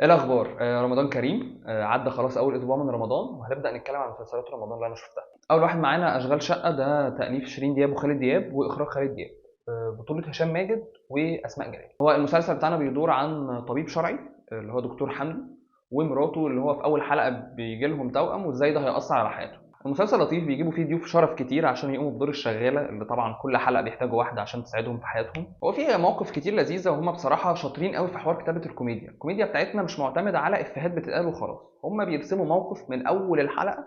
ايه الاخبار؟ رمضان كريم. عدى خلاص اول اسبوع من رمضان، وهنبدا نتكلم عن مسلسلات رمضان اللي انا شفتها. اول واحد معانا اشغال شقه، ده تاليف شيرين دياب وخالد دياب واخراج خالد دياب. بطوله هشام ماجد واسماء جلال. هو المسلسل بتاعنا بيدور عن طبيب شرعي، اللي هو دكتور حمدي، ومراته اللي هو في اول حلقه بيجي لهم توأم، وازاي ده هيأثر على حياته. المسلسل لطيف، بيجيبوا فيه ضيوف شرف كتير عشان يقوموا بدور الشغاله، اللي طبعا كل حلقه بيحتاجوا واحده عشان تساعدهم في حياتهم. هو فيه مواقف كتير لذيذه، وهم بصراحه شاطرين قوي في حوار كتابه الكوميديا. الكوميديا بتاعتنا مش معتمده على افيهات بتتقال وخلاص، هم بيرسموا موقف من اول الحلقه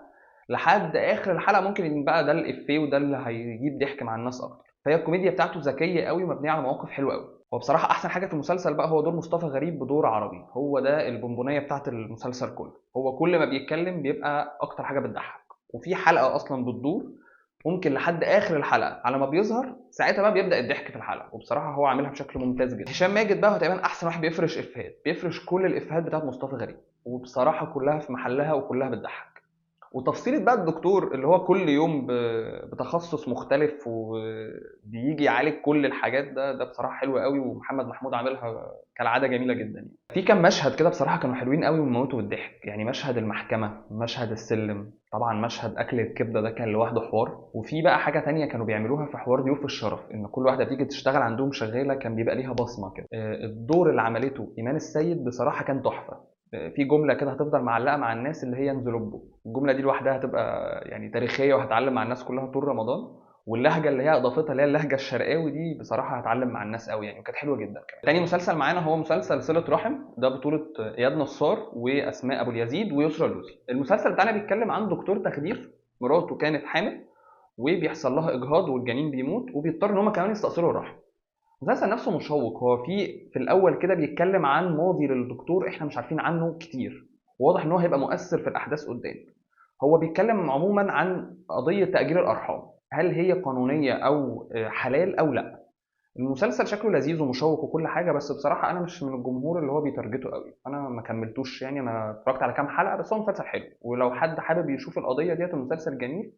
لحد اخر الحلقه، ممكن يبقى بقى ده الافيه وده اللي هيجيب ضحك مع الناس اكتر. فهي الكوميديا بتاعته ذكيه قوي ومبنيه على مواقف حلوه قوي. هو بصراحه احسن حاجه في المسلسل بقى هو دور مصطفى غريب بدور عربي، هو ده البونبونيه بتاعت المسلسل كله. هو كل ما بيتكلم بيبقى اكتر حاجه بتضحك، وفي حلقه اصلا بتدور ممكن لحد اخر الحلقه، على ما بيظهر ساعتها بقى بيبدا الضحك في الحلقه. وبصراحه هو عاملها بشكل ممتاز جدا. هشام ماجد بقى هو تقريبا احسن واحد بيفرش افيهات، بيفرش كل الافيهات بتاعت مصطفى غريب، وبصراحه كلها في محلها وكلها بتضحك. وتفصيلة بقى الدكتور اللي هو كل يوم بتخصص مختلف وبيجي يعالج كل الحاجات، ده بصراحة حلو قوي، ومحمد محمود عاملها كالعادة جميلة جدا يعني. في كام مشهد كده بصراحة كانوا حلوين قوي وموتوا بالضحك، يعني مشهد المحكمة، مشهد السلم، طبعا مشهد أكل الكبدة ده كان لوحده حوار. وفي بقى حاجة تانية كانوا بيعملوها في حوار ضيوف الشرف، إن كل واحدة بتيجي تشتغل عندهم شغالة كان بيبقى ليها بصمة كده. الدور اللي عملته إيمان السيد بصراحة كان تحفة. في جمله كده هتفضل معلقه مع الناس، اللي هي انزلوبو. الجمله دي لوحدها هتبقى يعني تاريخيه، وهتعلم مع الناس كلها طول رمضان. واللهجه اللي هي اضافتها، اللي هي اللهجه الشرقاوي دي، بصراحه هتعلم مع الناس قوي يعني، وكانت حلوه جدا كمان. تاني مسلسل معانا هو مسلسل صله رحم، ده بطوله اياد نصار واسماء ابو اليزيد ويسرا لوسي. المسلسل بتاعنا بيتكلم عن دكتور تخدير، مراته كانت حامل وبيحصل لها اجهاض والجنين بيموت، وبيضطر ان هم كمان يستأصلوا الرحم. المسلسل نفسه مشوق، هو في الاول كده بيتكلم عن ماضي للدكتور احنا مش عارفين عنه كتير، وواضح ان هو هيبقى مؤثر في الاحداث قدام. هو بيتكلم عموما عن قضيه تاجير الارحام، هل هي قانونيه او حلال او لا. المسلسل شكله لذيذ ومشوق وكل حاجه، بس بصراحه انا مش من الجمهور اللي هو بيتارجته قوي، انا ما كملتوش يعني. انا اتفرجت على كام حلقه بس، هو مسلسل حلو، ولو حد حابب يشوف القضيه ديت المسلسل جميل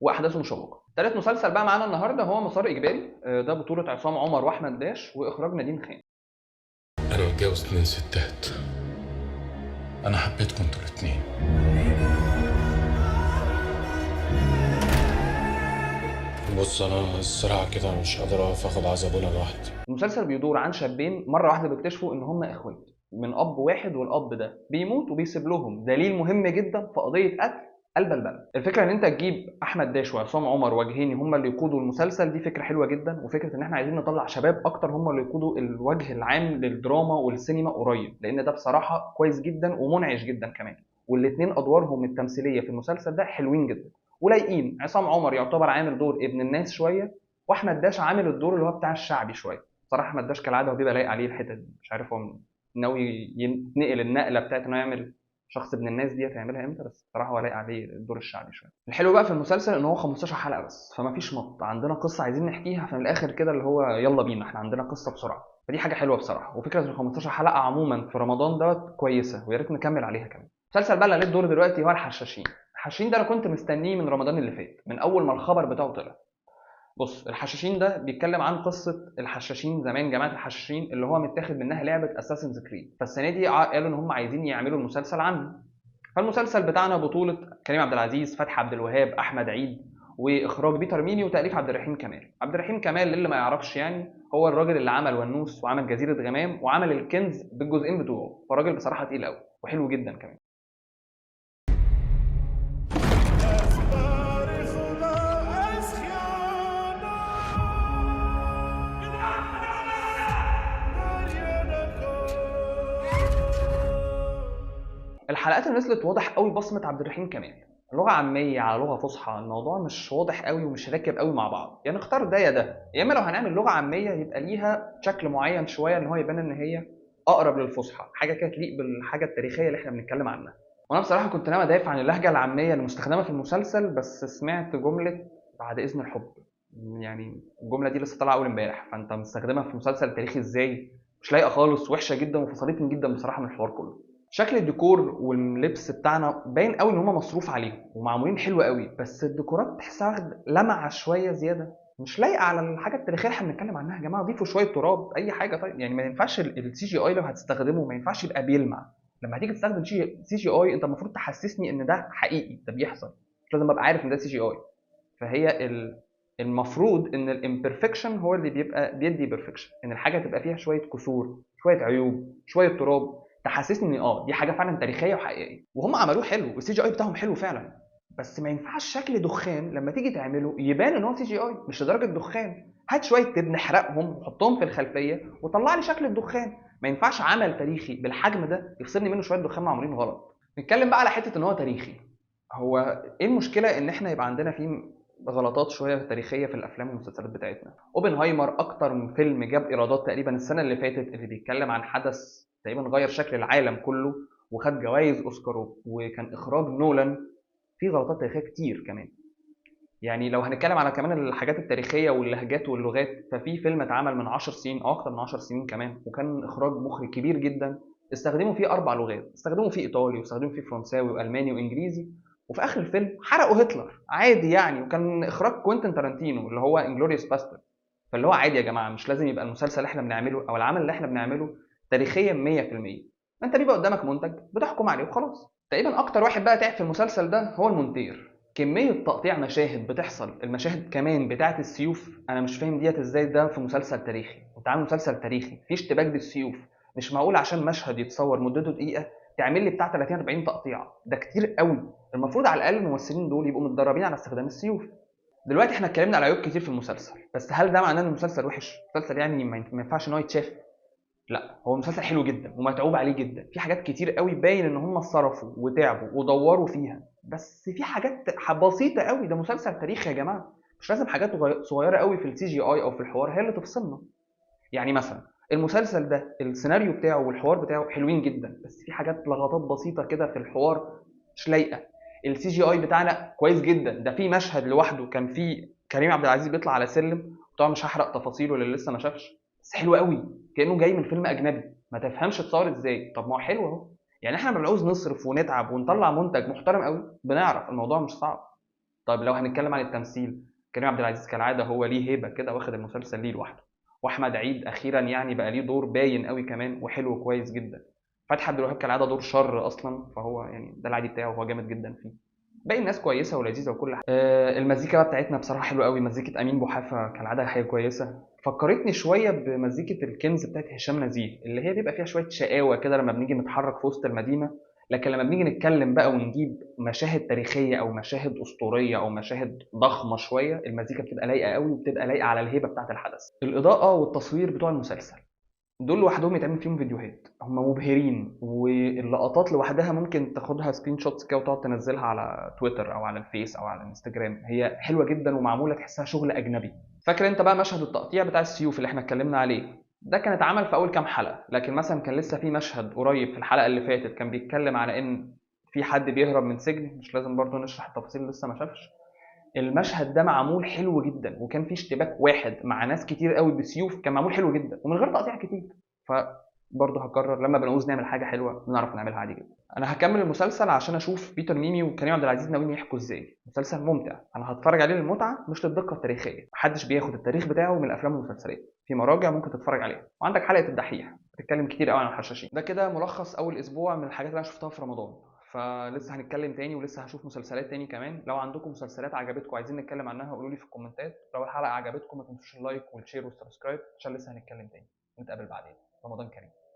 واحداثه مشوقه. تالت مسلسل بقى معانا النهارده هو مسار اجباري، ده بطوله عصام عمر واحمد داش واخراج نادين خان. انا متجوز 2 ستات. انا حبيتكم انتوا الاتنين. بص انا الصراحه كده مش قادر اقف اخد عزبونه لوحدي. المسلسل بيدور عن شابين مره واحده بيكتشفوا ان هم اخوات من اب واحد، والاب ده بيموت وبيسيب لهم دليل مهم جدا في قضيه قتل قلب البلد. الفكره ان انت تجيب احمد داش وعصام عمر وجهيني هم اللي يقودوا المسلسل، دي فكره حلوه جدا. وفكره ان احنا عايزين نطلع شباب اكتر هم اللي يقودوا الوجه العام للدراما والسينما قريب، لان ده بصراحه كويس جدا ومنعش جدا كمان. والاثنين ادوارهم التمثيليه في المسلسل ده حلوين جدا ولايقين. عصام عمر يعتبر عامل دور ابن الناس شويه، واحمد داش عامل الدور اللي هو بتاع الشعبي شويه. صراحه احمد داش كالعاده هو بيبقى لايق عليه الحتت دي، مش عارف هو ناوي ينقل النقله بتاعت انه يعمل شخص ابن الناس ديت هيعملها امتى، بس بصراحه هو لايق عليه الدور الشعبي شويه. الحلو بقى في المسلسل ان هو 15 حلقه بس، فما فيش مط، عندنا قصه عايزين نحكيها فمن الاخر كده اللي هو يلا بينا احنا عندنا قصه بسرعه. فدي حاجه حلوه بصراحه، وفكره ال 15 حلقه عموما في رمضان دوت كويسه، ويا ريت نكمل عليها كمان. المسلسل بقى اللي عليه الدور دلوقتي هو الحشاشين. الحشاشين ده انا كنت مستنيه من رمضان اللي فات، من اول ما الخبر بتاعه طلع. بص، الحشاشين ده بيتكلم عن قصه الحشاشين زمان، جماعه الحشاشين اللي هو متاخد منها لعبه اساسنز كريد. فالسنه دي قالوا ان هم عايزين يعملوا المسلسل عنه. فالمسلسل بتاعنا بطوله كريم عبد العزيز، فتحي عبد الوهاب، احمد عيد، واخراج بيتر ميمي وتاليف عبد الرحيم كمال. عبد الرحيم كمال اللي ما يعرفش يعني، هو الراجل اللي عمل ونوس وعمل جزيره غمام وعمل الكنز بالجزئين بتوعه، فراجل بصراحه تقيل قوي وحلو جدا كمان. الحلقات اللي نزلت واضح قوي بصمه عبد الرحيم كمال، لغه عاميه على لغه فصحى، الموضوع مش واضح قوي ومش راكب قوي مع بعض. يعني اختار ده يا ده، يا اما لو هنعمل لغه عاميه يبقى ليها شكل معين شويه، ان هو يبان ان هي اقرب للفصحى، حاجه كده تليق بالحاجه التاريخيه اللي احنا بنتكلم عنها. وانا بصراحه كنت ناوي ادافع عن اللهجه العاميه المستخدمه في المسلسل، بس سمعت جمله بعد اذن الحب. يعني الجمله دي لسه طالعه اول امبارح، فانت مستخدمها في مسلسل تاريخي ازاي؟ مش لايقه خالص، وحشه جدا وفصلتني جدا بصراحه من الحوار كله. شكل الديكور واللبس بتاعنا باين قوي ان هم مصروف عليهم ومعمولين حلو قوي، بس الديكورات تحسها واخد لمعه شويه زياده، مش لايقه على الحاجه التاريخيه اللي احنا بنتكلم عنها. يا جماعه ضيفوا شويه تراب، اي حاجه طيب يعني. ما ينفعش السي جي اي لو هتستخدمه ما ينفعش يبقى بيلمع، لما هتيجي تستخدم سي جي اي انت المفروض تحسسني ان ده حقيقي، ده بيحصل، مش لازم ابقى عارف ان ده سي جي اي. فهي المفروض ان الامبرفكشن هو اللي بيبقى بيدي بيرفكشن، ان الحاجه تبقى فيها شويه كسور، شويه عيوب، شويه تراب، تحسسني ان دي حاجه فعلا تاريخيه وحقيقيه. وهم عملوه حلو، السي جي اي بتاعهم حلو فعلا، بس ما ينفعش شكل دخان لما تيجي تعمله يبان ان هو سي جي اي، مش لدرجه دخان. هات شويه تبن احرقهم وحطهم في الخلفيه وطلع لي شكل الدخان. ما ينفعش عمل تاريخي بالحجم ده يفصلني منه شويه دخان معمولين غلط. نتكلم بقى على حته ان هو تاريخي. هو ايه المشكله ان احنا يبقى عندنا فيه غلطات شويه تاريخيه في الافلام والمسلسلات بتاعتنا؟ اوبنهايمر اكتر من فيلم جاب ايرادات تقريبا السنه اللي فاتت، اللي بيتكلم عن حدث تقريبا غير شكل العالم كله وخد جوائز اوسكار، وكان اخراج نولان. فيه غلطات تاريخيه كتير كمان. يعني لو هنتكلم على كمان الحاجات التاريخيه واللهجات واللغات، ففي فيلم اتعمل من 10 سنين او اكتر من 10 سنين كمان، وكان اخراج مخرج كبير جدا، استخدموا فيه 4 لغات، استخدموا فيه ايطالي واستخدموا فيه فرنساوي والماني وانجليزي. وفي اخر الفيلم حرقوا هتلر عادي يعني، وكان اخراج كوينتين تارانتينو اللي هو انجلوريوس باستر. فاللي هو عادي يا جماعه، مش لازم يبقى المسلسل اللي احنا بنعمله او العمل اللي احنا بنعمله تاريخيا 100%. انت بيبقى قدامك منتج بتحكم عليه وخلاص. تقريبا اكتر واحد بقى تعب في المسلسل ده هو المونتير. كميه تقطيع مشاهد بتحصل، المشاهد كمان بتاعه السيوف، انا مش فاهم ديت ازاي ده في مسلسل تاريخي. انت عامل مسلسل تاريخي في اشتباك بالسيوف، مش معقول عشان مشهد يتصور مدته دقيقه تعمل لي بتاع 30 40 تقطيع، ده كتير قوي. المفروض على الاقل الممثلين دول يبقوا متدربين على استخدام السيوف. دلوقتي احنا اتكلمنا على عيوب كتير في المسلسل، بس هل ده معناه ان المسلسل وحش؟ المسلسل يعني ما ينفعش ان هو يتشاف؟ لا، هو مسلسل حلو جدا ومتعوب عليه جدا، في حاجات كتير قوي باين ان هم صرفوا وتعبوا ودوروا فيها، بس في حاجات بسيطه قوي. ده مسلسل تاريخي يا جماعه، مش لازم حاجات صغيره قوي في السي جي اي او في الحوار هي اللي تفصلنا. يعني مثلا المسلسل ده السيناريو بتاعه والحوار بتاعه حلوين جدا، بس في حاجات لغطات بسيطه كده في الحوار مش لايقه. السي جي اي بتاعنا كويس جدا، ده في مشهد لوحده كان فيه كريم عبد العزيز بيطلع على سلم، طبعا مش هحرق تفاصيله اللي لسه ما شافش، بس حلو قوي، كانه جاي من فيلم اجنبي، ما تفهمش اتصور ازاي. طب ما هو حلو اهو. يعني احنا لما بنعوز نصرف ونتعب ونطلع منتج محترم قوي بنعرف الموضوع مش صعب. طيب لو هنتكلم عن التمثيل، كريم عبد العزيز كالعاده هو ليه هيبه كده، واخد المسلسل ليه لوحده. واحمد عيد اخيرا يعني بقى ليه دور باين قوي كمان وحلو كويس جدا. فتحي عبد الوهاب كالعاده دور شر اصلا، فهو يعني ده العادي بتاعه وهو جامد جدا فيه. باقي الناس كويسه ولذيذه وكل حاجه. المزيكا بقى بتاعتنا بصراحه حلوه قوي، مزيكه امين بوحافه كالعاده حاجه كويسه، فكرتني شويه بمزيكه الكنز بتاعت هشام نزيه، اللي هي بيبقى فيها شويه شقاوه كده لما بنيجي نتحرك في وسط المدينه. لكن لما بنيجي نتكلم بقى ونجيب مشاهد تاريخيه او مشاهد اسطوريه او مشاهد ضخمه شويه، المزيكا بتبقى لايقه قوي وبتبقى لايقه على الهيبه بتاعت الحدث. الاضاءه والتصوير بتوع المسلسل دول لوحدهم يتعمل فيهم فيديوهات، هم مبهرين، واللقطات لوحدها ممكن تاخدها سكرين شوتس كده وتقعد تنزلها على تويتر او على الفيس او على الانستجرام، هي حلوه جدا ومعموله تحسها شغل اجنبي. فاكر انت بقى مشهد التقطيع بتاع السيوف اللي احنا اتكلمنا عليه؟ ده كان اتعمل في اول كام حلقه، لكن مثلا كان لسه في مشهد قريب في الحلقه اللي فاتت كان بيتكلم على ان في حد بيهرب من سجن، مش لازم برضه نشرح التفاصيل اللي لسه ما شافش. المشهد ده معمول حلو جدا، وكان في اشتباك واحد مع ناس كتير قوي بسيوف، كان معمول حلو جدا ومن غير تقطيع كتير. فبرضه هكرر، لما بنعوز نعمل حاجه حلوه بنعرف نعملها عادي جدا. انا هكمل المسلسل عشان اشوف بيتر ميمي وكريم عبد العزيز ناويين يحكوا ازاي. مسلسل ممتع، انا هتفرج عليه للمتعه مش للدقه التاريخيه، محدش بياخد التاريخ بتاعه من الافلام والمسلسلات، في مراجع ممكن تتفرج عليها، وعندك حلقه الدحيح بتتكلم كتير قوي عن الحشاشين. ده كده ملخص اول اسبوع من الحاجات اللي انا شفتها في رمضان. فلسه هنتكلم تاني ولسه هشوف مسلسلات تاني كمان. لو عندكم مسلسلات عجبتكم عايزين نتكلم عنها قولوا لي في الكومنتات. لو الحلقه عجبتكم ما تنسوش اللايك والشير والسبسكرايب عشان لسه هنتكلم تاني. نتقابل بعدين. رمضان كريم.